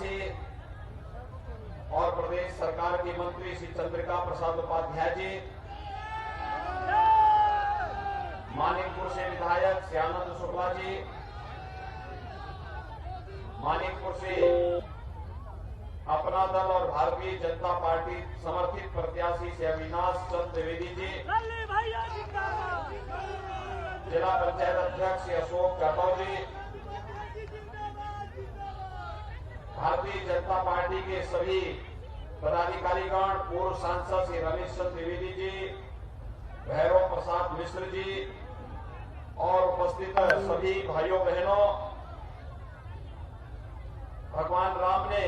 से और प्रदेश सरकार के मंत्री श्री चंद्रिका प्रसाद उपाध्याय जी, मानिकपुर से विधायक श्री आनंद शुक्ला जी, मानिकपुर से अपना दल और भारतीय जनता पार्टी समर्थित प्रत्याशी श्री अविनाश चंद्र द्विवेदी जी, जिला पंचायत अध्यक्ष श्री अशोक जाटव जी, भारतीय जनता पार्टी के सभी पदाधिकारीगण, पूर्व सांसद श्री रमेश चंद्र द्विवेदी जी, भैरव प्रसाद मिश्र जी और उपस्थित सभी भाइयों बहनों, भगवान राम ने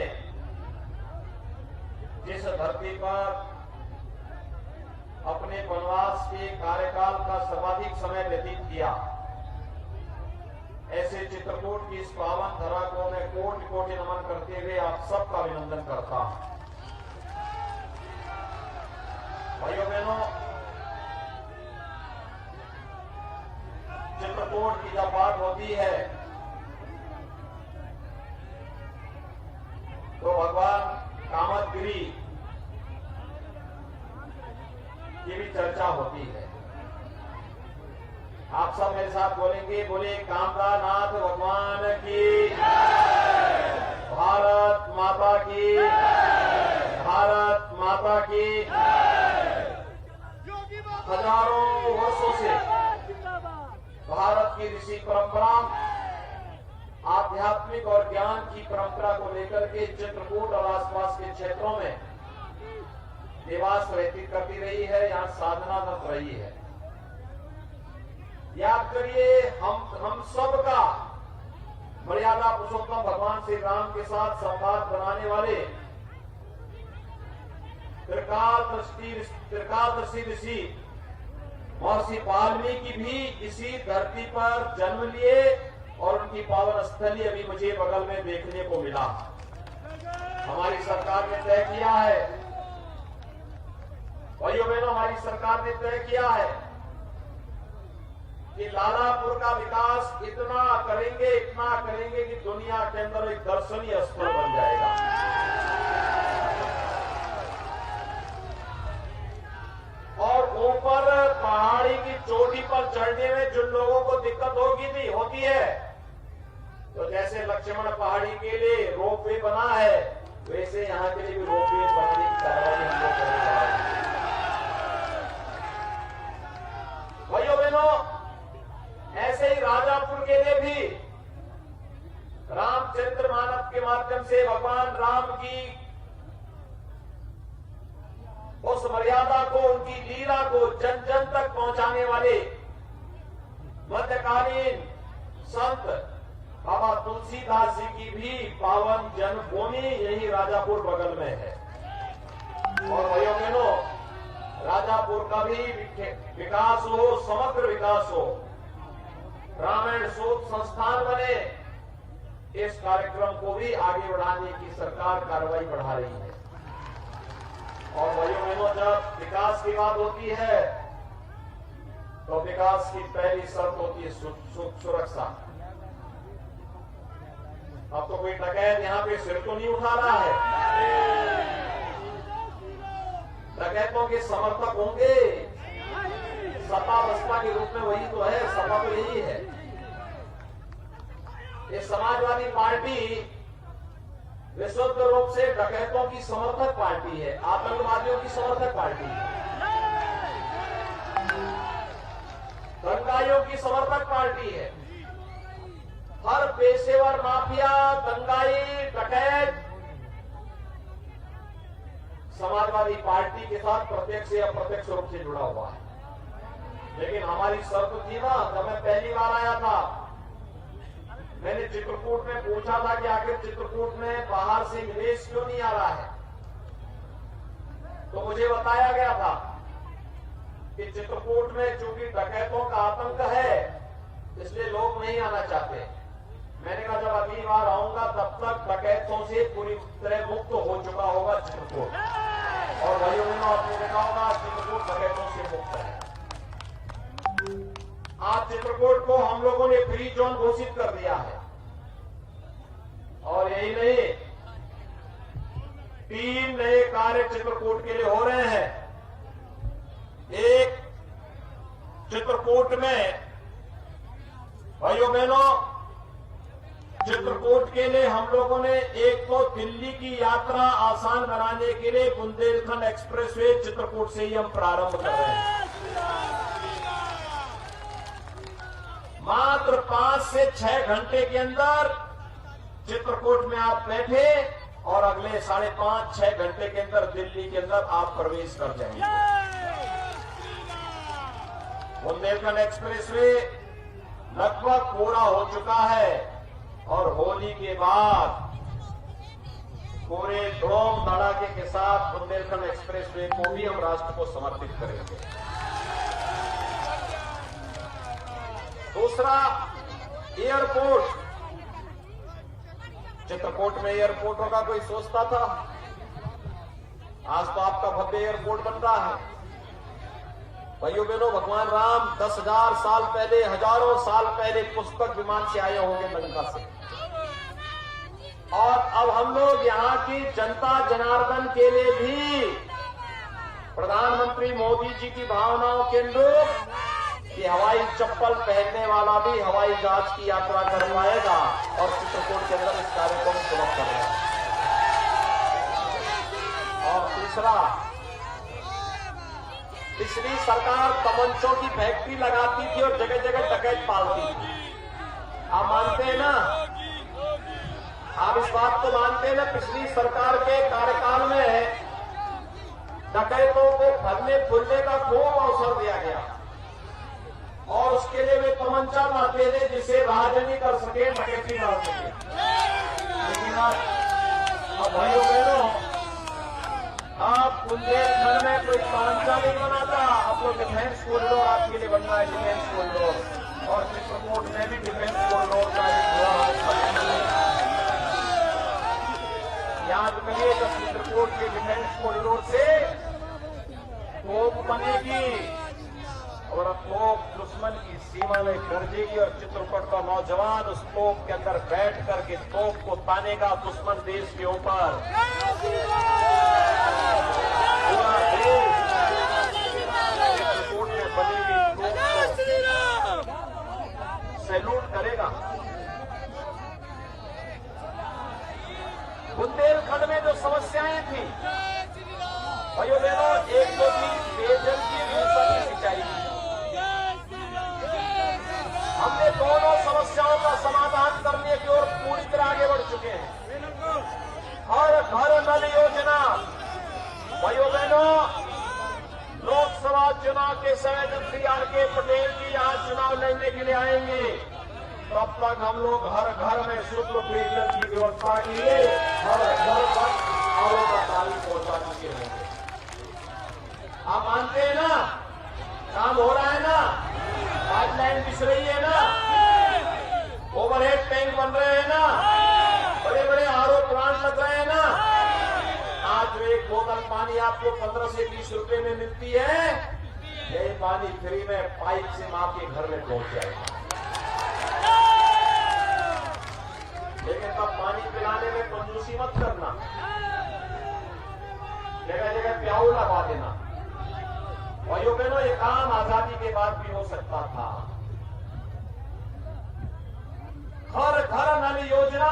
जिस धरती पर अपने वनवास के कार्यकाल का सर्वाधिक समय व्यतीत किया, ऐसे चित्रकूट की इस पावन धरा को मैं कोटि कोटि नमन करते हुए आप सबका अभिनंदन करता हूं। भाइयों बहनों, चित्रकूट की जब बात होती है तो भगवान कामदगिरी की भी चर्चा होती है। आप सब मेरे साथ बोलेंगे, बोले कामरानाथ भगवान की, भारत माता की, भारत माता की। हजारों वर्षों से भारत की ऋषि परंपरा, आध्यात्मिक और ज्ञान की परंपरा को लेकर के चित्रकूट और आसपास के क्षेत्रों में निवास व्यतीत करती रही है, यहाँ साधनारत रही है। याद करिए, हम सबका मर्यादा पुरुषोत्तम भगवान श्री राम के साथ संवाद बनाने वाले त्रिकालदर्शी ऋषि महर्षि वाल्मीकि भी इसी धरती पर जन्म लिए और उनकी पावन स्थली अभी मुझे बगल में देखने को मिला। हमारी सरकार ने तय किया है, भाइयों बहनों, हमारी सरकार ने तय किया है कि लालापुर का विकास इतना करेंगे कि दुनिया के अंदर एक दर्शनीय स्थल बन जाएगा। और ऊपर पहाड़ी की चोटी पर चढ़ने में जिन लोगों को दिक्कत होती है, तो जैसे लक्ष्मण पहाड़ी के लिए रोपवे बना है, वैसे यहाँ के लिए भी रोपवे बनाने की कार्रवाई हम लोग करने जा रहे हैं। भाइयों बहनों, ऐसे ही राजापुर के लिए भी रामचंद्र मानव के माध्यम से भगवान राम की उस मर्यादा को, उनकी लीला को जन जन तक पहुंचाने वाले मध्यकालीन संत बाबा तुलसीदास जी की भी पावन जन्मभूमि यही राजापुर बगल में है। और भाइयों बहनों, राजापुर का भी विकास हो, समग्र विकास हो, रामायण शोध संस्थान बने, इस कार्यक्रम को भी आगे बढ़ाने की सरकार कार्रवाई बढ़ा रही है। और भाइयों बहनों, जब विकास की बात होती है तो विकास की पहली शर्त होती है सुरक्षा। अब तो कोई डकैत यहाँ पे सिर तो नहीं उठा रहा है। डकैतों के समर्थक होंगे, सपा बसपा के रूप में वही तो है, सपा तो यही है। ये समाजवादी पार्टी विशुद्ध रूप से डकैतों की समर्थक पार्टी है, आतंकवादियों की समर्थक पार्टी है, दंगाइयों की समर्थक पार्टी है। हर पेशेवर माफिया, दंगाई, डकैत समाजवादी पार्टी के साथ प्रत्यक्ष या अप्रत्यक्ष रूप से जुड़ा हुआ है। लेकिन हमारी शर्त थी ना, जब मैं पहली बार आया था, मैंने चित्रकूट में पूछा था कि आखिर चित्रकूट में बाहर से निवेश क्यों नहीं आ रहा है, तो मुझे बताया गया था कि चित्रकूट में चूंकि डकैतों का आतंक है, इसलिए लोग नहीं आना चाहते। मैंने कहा जब अगली बार आऊंगा तब तक डकैतों से पूरी तरह मुक्त हो चुका होगा चित्रकूट। और भाइयों बहनों, आपने देखा होगा चित्रकूट डकैतों से मुक्त है। आज चित्रकूट को हम लोगों ने फ्री जोन घोषित कर दिया है। और यही नहीं, 3 नए कार्य चित्रकूट के लिए हो रहे हैं। एक, चित्रकूट में भाइयों बहनों, चित्रकूट के लिए हम लोगों ने एक तो दिल्ली की यात्रा आसान बनाने के लिए बुंदेलखंड एक्सप्रेसवे चित्रकूट से ही हम प्रारंभ कर रहे हैं। मात्र 5 से 6 घंटे के अंदर चित्रकूट में आप बैठे और अगले 5.5-6 घंटे के अंदर दिल्ली के अंदर आप प्रवेश कर जाएंगे। बुंदेलखंड एक्सप्रेसवे लगभग पूरा हो चुका है और होली के बाद पूरे धूम धड़ाके के साथ बुंदेलखंड एक्सप्रेसवे को भी हम राष्ट्र को समर्पित करेंगे। दूसरा, एयरपोर्ट। चित्रकूट में एयरपोर्टों का कोई सोचता था? आज तो आपका भव्य एयरपोर्ट बन रहा है। भाइयों बहनों, भगवान राम 10,000 साल पहले, हजारों साल पहले पुष्पक विमान से आए होंगे लंका से, और अब हम लोग यहाँ की जनता जनार्दन के लिए भी प्रधानमंत्री मोदी जी की भावनाओं के अनुरूप कि हवाई चप्पल पहनने वाला भी हवाई जहाज की यात्रा कर पाएगा, और चित्रकूट के अंदर इस कार्यक्रम को शुरू कर रहे हैं। और तीसरा, पिछली सरकार तमंचों की फैक्ट्री लगाती थी और जगह जगह डकैत पालती थी। आप मानते हैं ना? आप इस बात को मानते हैं ना? पिछली सरकार के कार्यकाल में डकैतों को फलने फूलने का खूब अवसर दिया गया, और उसके लिए वे तमंचा लाते थे जिसे राजनीति कर सके, डकैती डाल सके। लेकिन अब भाइयों बहनों, आप बुंदेलखंड में कोई तमंचा नहीं बनाता, आपको डिफेंस कॉरिडोर आपके लिए बनना है, डिफेंस कॉरिडोर। और चित्रकूट में भी डिफेंस कॉरिडोर का याद करिए, जब चित्रकूट के डिफेंस कॉरिडोर से तोप बनेगी और तोप दुश्मन की सीमा में गरजेगी, और चित्रकूट का नौजवान उस तोप के अंदर बैठ करके तोप को तानेगा दुश्मन देश के ऊपर। पूरा देश चित्रकूट में बनेगी तोप को सैल्यूट करेगा। बुंदेलखंड में जो समस्याएं थी भाइयों बहनों, 1, 2, 3 पेयजल की सिंचाई, हमने दोनों समस्याओं का समाधान करने की ओर पूरी तरह आगे बढ़ चुके हैं। हर घर नल योजना, भाइयों बहनों, लोकसभा चुनाव के समय जब श्री आर.के. पटेल जी यहाँ चुनाव लड़ने के लिए आएंगे, तब तक हम लोग हर घर में शुद्ध पेयजल की व्यवस्था के लिए हर घर तक आरो का पानी पहुंचा चुके होंगे। आप मानते हैं ना? काम हो रहा है ना? पाइपलाइन बिछ रही है ना? ओवरहेड टैंक बन रहे हैं ना? बड़े बड़े आरओ प्लांट लग रहे हैं ना? आज एक बोतल पानी आपको 15 से 20 रुपए में मिलती है, यही पानी फ्री में पाइप से आपके घर में पहुंच जाएगा। लेकिन तब पानी पिलाने में कंजूसी मत करना, जगह जगह प्याऊ लगा देना। भाइयों बहनों, ये काम आजादी के बाद भी हो सकता था। हर घर नल योजना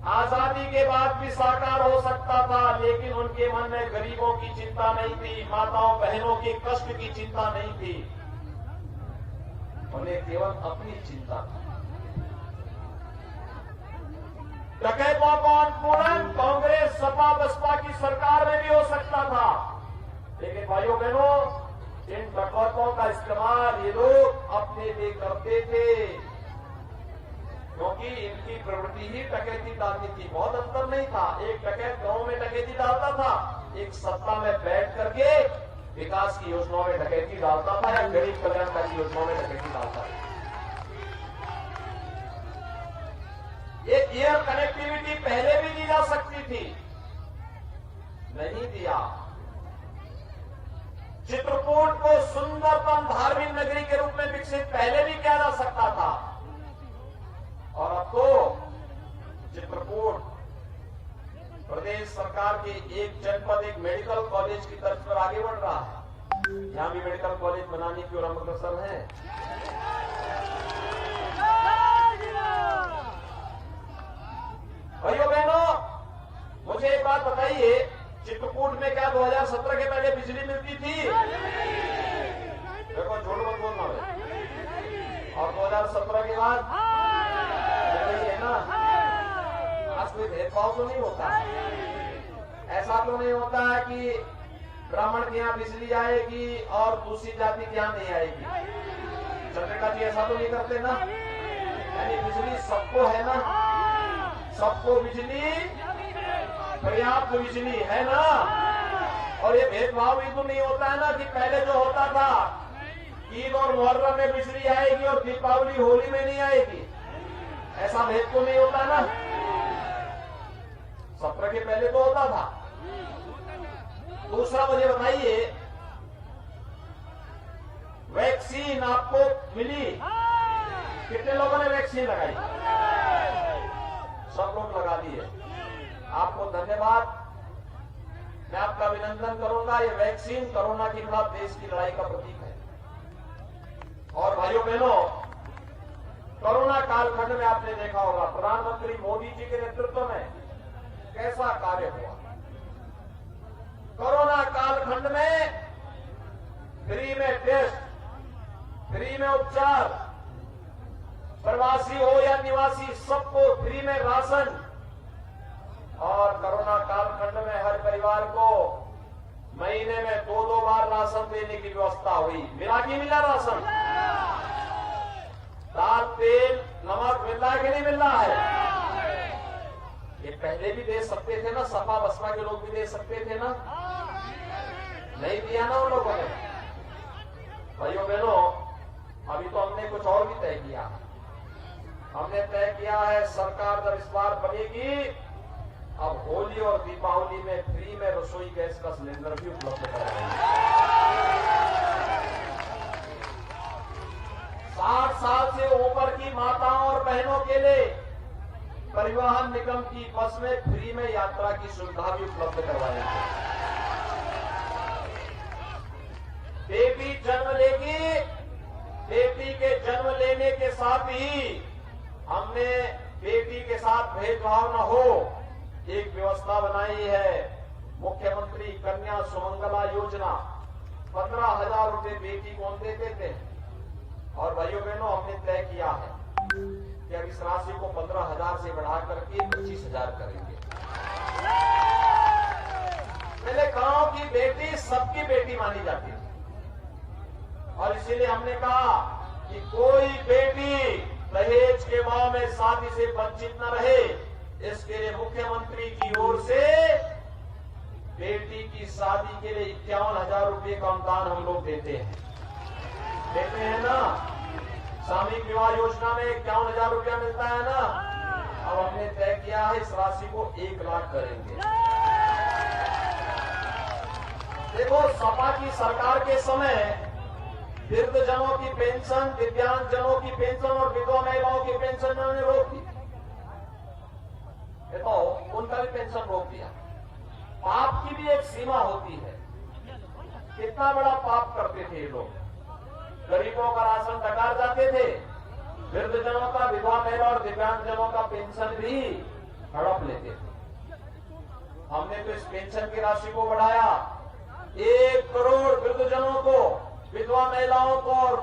आजादी के बाद भी साकार हो सकता था, लेकिन उनके मन में गरीबों की चिंता नहीं थी, माताओं बहनों के कष्ट की चिंता नहीं थी, उन्हें केवल अपनी चिंता थी। डकैतों का उन्मूलन कांग्रेस, सपा, बसपा की सरकार में भी हो सकता था, लेकिन भाइयों बहनों, इन डकैतों का इस्तेमाल ये लोग अपने लिए करते थे, क्योंकि इनकी प्रवृत्ति ही डकैती डालनी थी। बहुत अंतर नहीं था। एक डकैत गांव में डकैती डालता था, एक सत्ता में बैठ करके विकास की योजनाओं में डकैती डालता था, या गरीब कल्याणकारी योजनाओं में डकैती डालता था। ये एयर कनेक्टिविटी पहले भी दी जा सकती थी, नहीं दिया। चित्रकूट को सुंदरतम धार्मिक नगरी के रूप में विकसित पहले भी किया जा सकता था, और अब तो चित्रकूट प्रदेश सरकार के एक जनपद एक मेडिकल कॉलेज की तरफ पर आगे बढ़ रहा है। यहाँ भी मेडिकल कॉलेज बनाने की ओर हम अग्रसर हैं। भाइयों बहनों, मुझे एक बात बताइए, चित्रकूट में क्या 2017 के पहले बिजली मिलती थी? देखो झूठ मत बोलना भाई। और 2017 के बाद है ना, आज कोई भेदभाव तो नहीं होता। ऐसा तो नहीं होता है कि ब्राह्मण के यहाँ बिजली आएगी और दूसरी जाति के यहाँ नहीं आएगी। चंद्रिका जी ऐसा तो नहीं करते ना? यानी बिजली सबको है ना, सबको बिजली, पर्याप्त बिजली है ना। और ये भेदभाव भी तो नहीं होता है ना कि पहले जो होता था ईद और मुहर्रम में बिजली आएगी और दीपावली होली में नहीं आएगी, ऐसा भेद तो नहीं होता ना। 17 के पहले तो होता था। दूसरा मुझे बताइए, वैक्सीन आपको मिली? कितने लोगों ने वैक्सीन लगाई? सब लोग लगा दिए। आपको धन्यवाद, मैं आपका अभिनंदन करूंगा। ये वैक्सीन कोरोना के खिलाफ देश की लड़ाई का प्रतीक है। और भाइयों बहनों, कोरोना कालखंड में आपने देखा होगा प्रधानमंत्री मोदी जी के नेतृत्व में कैसा कार्य हुआ। कोरोना कालखंड में फ्री में टेस्ट, फ्री में उपचार, प्रवासी हो या निवासी सबको फ्री में राशन, और कोरोना कालखंड में हर परिवार को महीने में 2-2 बार राशन देने की व्यवस्था हुई। मिला कि मिला राशन? दाल, तेल, नमक मिल रहा है कि नहीं मिल रहा है? ये पहले भी दे सकते थे ना, सपा बसपा के लोग भी दे सकते थे ना, नहीं दिया ना उन लोगों ने। भाइयों बहनों, अभी तो हमने कुछ और भी तय किया। हमने तय किया है सरकार जब इस बार बनेगी, अब होली और दीपावली में फ्री में रसोई गैस का सिलेंडर भी उपलब्ध कराएंगे। 60 साल से ऊपर की माताओं और बहनों के लिए परिवहन निगम की बस में फ्री में यात्रा की सुविधा भी उपलब्ध करवाएंगे। बेटी जन्म लेगी, बेटी के जन्म लेने के साथ ही हमने बेटी के साथ भेदभाव न हो, एक व्यवस्था बनाई है। मुख्यमंत्री कन्या सुमंगला योजना, 15,000 रुपए बेटी को हम देते थे। और भाइयों बहनों, हमने तय किया है कि अब इस राशि को 15,000 से बढ़ा करके 25,000 करेंगे। पहले गांव की बेटी सबकी बेटी मानी जाती थी, और इसीलिए हमने कहा कि कोई बेटी दहेज के भाव में शादी से वंचित न रहे, इसके लिए मुख्यमंत्री की ओर से बेटी की शादी के लिए 51,000 रुपए का अनुदान हम लोग देते हैं ना। सामूहिक विवाह योजना में 51,000 रुपया मिलता है ना। अब हमने तय किया है इस राशि को 1 लाख करेंगे। देखो, सपा की सरकार के समय वृद्धजनों की पेंशन, दिव्यांगजनों की पेंशन और विधवा महिलाओं की पेंशन उन्होंने रोक दी। देखो, उनका भी पेंशन रोक दिया। पाप की भी एक सीमा होती है। कितना बड़ा पाप करते थे ये लोग। गरीबों का राशन डकार जाते थे, वृद्धजनों का, विधवा महिला और दिव्यांगजनों का पेंशन भी हड़प लेते थे। हमने तो इस पेंशन की राशि को बढ़ाया। 1 करोड़ वृद्धजनों को, विधवा महिलाओं को और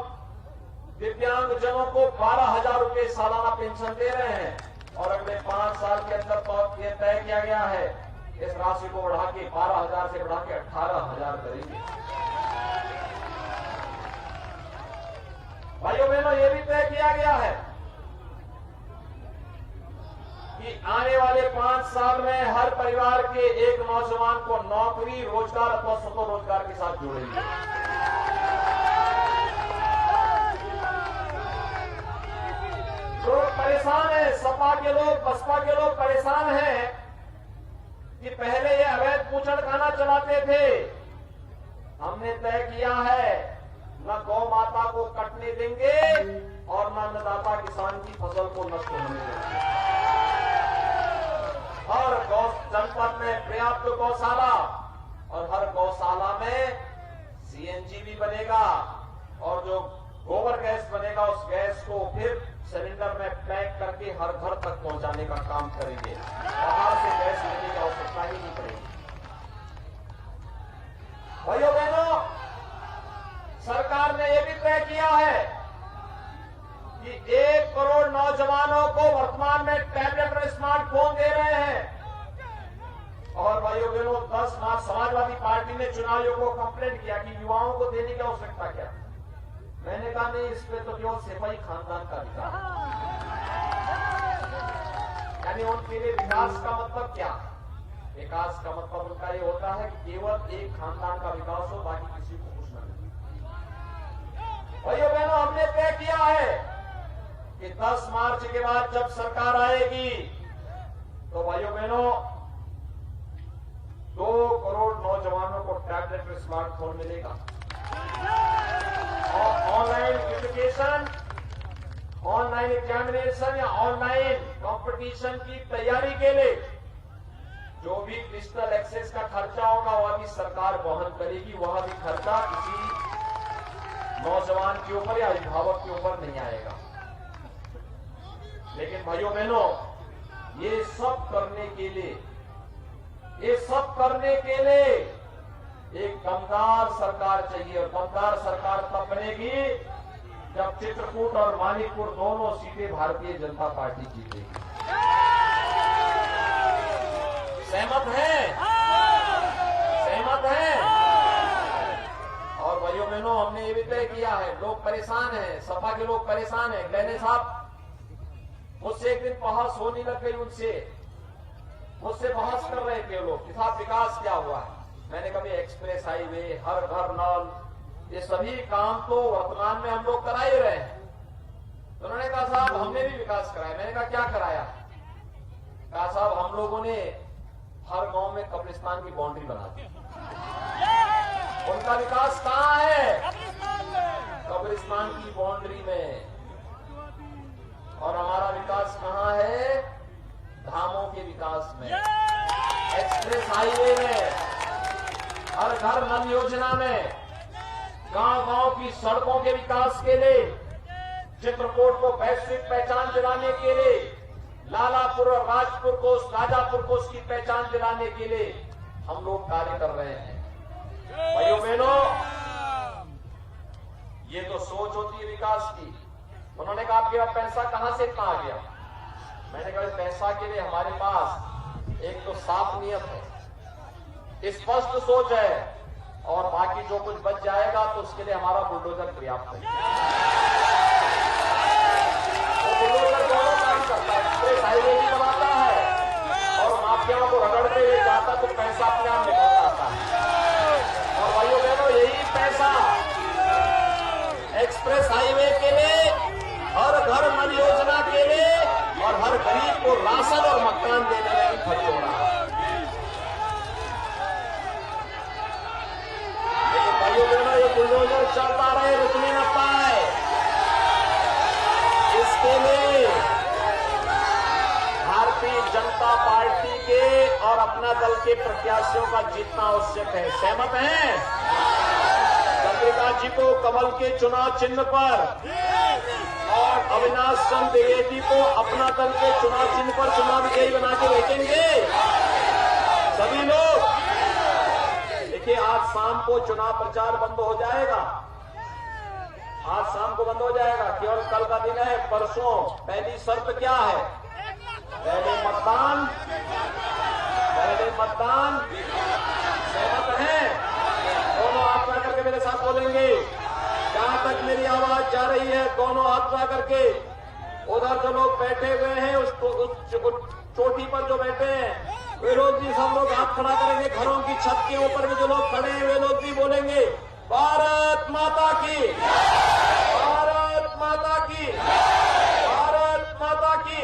दिव्यांगजनों को 12,000 रुपए सालाना पेंशन दे रहे हैं। और अगले 5 साल के अंदर तो यह तय किया गया है इस राशि को बढ़ा के 12,000 से बढ़ा के 18,000 करेंगे। भाइयों बहनों, यह भी तय किया गया है कि आने वाले 5 साल में हर परिवार के एक नौजवान को नौकरी, रोजगार अथवा स्वरोजगार के साथ जोड़ेंगे। लोग परेशान है, सपा के लोग, बसपा के लोग परेशान हैं कि पहले ये अवैध बूचड़खाना चलाते थे। हमने तय किया है न गौ माता को कटने देंगे और न अन्नदाता किसान की फसल को नष्ट होने देंगे। और गौ जनपद में पर्याप्त गौशाला और हर गौशाला में सीएनजी भी बनेगा और जो गोबर गैस बनेगा उस गैस को फिर सिलेंडर में पैक करके हर घर तक पहुंचाने का काम करेंगे। बाहर से गैस लेने की आवश्यकता ही नहीं पड़ेगी। भाइयों बहनों, सरकार ने यह भी तय किया है कि 1 करोड़ नौजवानों को वर्तमान में टैबलेट और स्मार्टफोन दे रहे हैं। और भाइयों बहनों, 10 मार्च समाजवादी पार्टी ने चुनाव आयोग को कंप्लेंट किया कि युवाओं को देने की आवश्यकता क्या। मैंने कहा नहीं, इस पे तो केवल सिपाही खानदान का विकास, यानी उनके लिए विकास का मतलब क्या। विकास का मतलब उनका ये होता है कि केवल एक खानदान का विकास हो, बाकी किसी को कुछ न मिले। भाइयों बहनों, हमने तय किया है कि 10 मार्च के बाद जब सरकार आएगी तो भाइयों बहनों 2 करोड़ नौजवानों को टैबलेट और स्मार्टफोन मिलेगा। और ऑनलाइन एजुकेशन, ऑनलाइन एग्जामिनेशन या ऑनलाइन कंपटीशन की तैयारी के लिए जो भी डिजिटल एक्सेस का खर्चा होगा वह भी सरकार वहन करेगी। वह भी खर्चा किसी नौजवान के ऊपर या अभिभावक के ऊपर नहीं आएगा। लेकिन भाइयों बहनों, ये सब करने के लिए एक दमदार सरकार चाहिए। और दमदार सरकार तब बनेगी जब चित्रकूट और मानिकपुर दोनों सीटें भारतीय जनता पार्टी जीतेगी। सहमत हैं? सहमत हैं? और भाइयों बहनों, हमने ये भी तय किया है, लोग परेशान हैं, सपा के लोग परेशान हैं। कहने साहब, मुझसे एक दिन बहस होने लग गई, मुझसे बहस कर रहे थे लोग कि साहब विकास क्या हुआ है। मैंने कभी एक्सप्रेस हाईवे, हर घर नल, ये सभी काम तो वर्तमान में हम लोग करा ही रहे हैं। तो उन्होंने कहा साहब हमने भी विकास कराया। मैंने कहा क्या कराया। कहा साहब हम लोगों ने हर गांव में कब्रिस्तान की बाउंड्री बना दी। उनका विकास कहाँ है? कब्रिस्तान की बाउंड्री में। और हमारा विकास कहाँ है? धामों के विकास में, एक्सप्रेस हाईवे में, हर घर नल योजना में, गांव-गांव की सड़कों के विकास के लिए, चित्रकूट को वैश्विक पहचान दिलाने के लिए, लालापुर और राजापुर को उसकी पहचान दिलाने के लिए हम लोग कार्य कर रहे हैं। भाइयों बहनों, ये तो सोच होती है विकास की। उन्होंने कहा आपके पास पैसा कहां से इतना आ गया। मैंने कहा पैसा के लिए हमारे पास एक तो साफ नियत है, स्पष्ट सोच है, और बाकी जो कुछ बच जाएगा तो उसके लिए हमारा बुलडोजर पर्याप्त है। वो बुलडोजर दोनों काम करता है, एक्सप्रेस हाईवे भी बनाता है और माफियाओं को रगड़ते हुए जाता तो पैसा अपने आप निकल आता है। और भाइयों बहनों, यही पैसा एक्सप्रेस हाईवे के लिए, हर घर नल योजना के लिए और हर गरीब को राशन और मकान देने में खर्च हो रहा है। लेकिन भाइयों बहनों, ये बुलडोजर चलता रहे, रुकने न पाए, इसके लिए भारतीय जनता पार्टी के और अपना दल के प्रत्याशियों का जीतना आवश्यक है। सहमत हैं? चंद्रिका जी को कमल के चुनाव चिन्ह पर और अविनाश चंद्र द्विवेदी को अपना दल के चुनाव चिन्ह पर चुनाव विजयी बना के भेजेंगे सभी लोग। देखिए, आज शाम को चुनाव प्रचार बंद हो जाएगा। आज शाम को बंद हो जाएगा, केवल कल का दिन है। परसों पहली शर्त क्या है? पहले मतदान। सहमत हैं? दोनों हाथ में करके मेरे साथ बोलेंगे। जहां तक मेरी आवाज जा रही है, दोनों हाथ में करके। उधर जो लोग बैठे हुए हैं, उस चोटी पर जो बैठे हैं, वे लोग भी सब लोग हाथ खड़ा करेंगे। घरों की छत के ऊपर भी जो लोग खड़े हैं, वे लोग भी बोलेंगे भारत माता की, भारत माता की, भारत माता की।